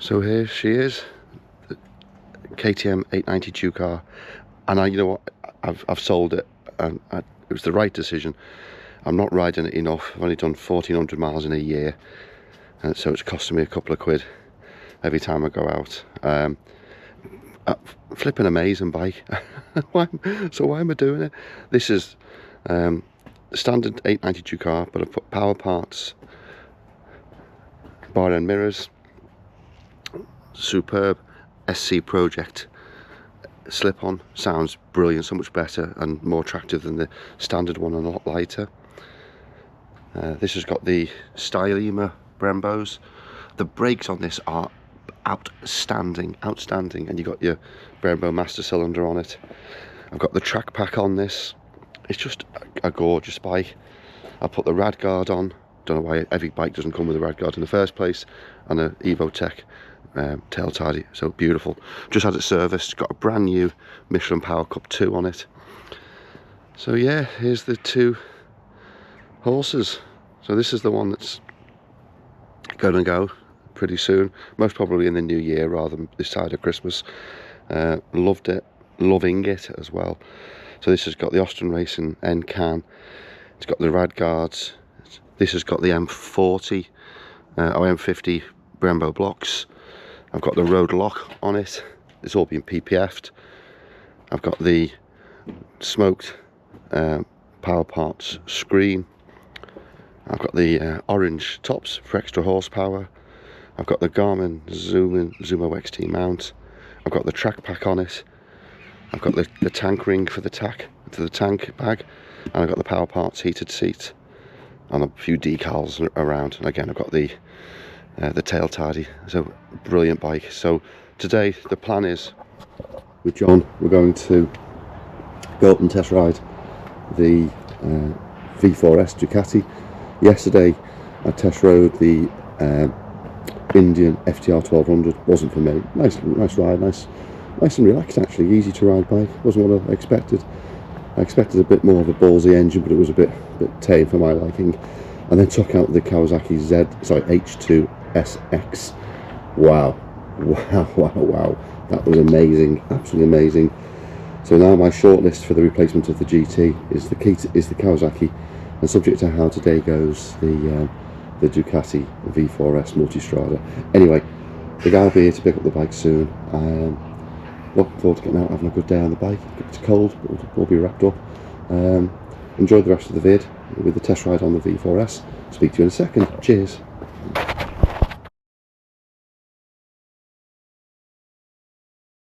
So here she is, the KTM 892 car, and you know what, I've sold it, and it was the right decision. I'm not riding it enough. I've only done 1400 miles in a year, and so it's costing me a couple of quid every time I go out. Flipping amazing bike. So why am I doing it? This is the standard 892 car, but I've put power parts, bar end mirrors, superb SC Project slip-on, sounds brilliant, so much better and more attractive than the standard one and a lot lighter. This has got the Stylema Brembos. The brakes on this are outstanding, and you got your Brembo master cylinder on it. I've got the track pack on this. It's just a gorgeous bike. I put the rad guard on. Don't know why every bike doesn't come with a rad guard in the first place, and a Evotech tail tidy, so beautiful. Just had it serviced, got a brand new Michelin Power Cup 2 on it. So yeah, here's the two horses. So this is the one that's gonna go pretty soon, most probably in the new year rather than this side of Christmas. Loved it, loving it as well. So this has got the Austin Racing end can, it's got the rad guards, this has got the M40 or M50 Brembo blocks. I've got the road lock on it, it's all been PPF'd. I've got the smoked power parts screen. I've got the orange tops for extra horsepower. I've got the Garmin Zumo XT mount. I've got the track pack on it. I've got the tank ring for the tank bag, and I've got the power parts heated seat and a few decals around. And again, I've got the tail tidy. So brilliant bike. So today the plan is, with John, we're going to go up and test ride the V4S Ducati. Yesterday I test rode the Indian FTR 1200. Wasn't for me. Nice ride, nice and relaxed actually. Easy to ride bike. Wasn't what I expected. I expected a bit more of a ballsy engine, but it was a bit tame for my liking. And then took out the Kawasaki H2SX. Wow, that was amazing, absolutely amazing. So now my shortlist for the replacement of the GT is the Kawasaki, and subject to how today goes, the Ducati V4S Multistrada. Anyway, the guy will be here to pick up the bike soon. Looking forward to getting out, having a good day on the bike. It's cold, but we'll be wrapped up. Enjoy the rest of the vid with the test ride on the V4S. Speak to you in a second. Cheers.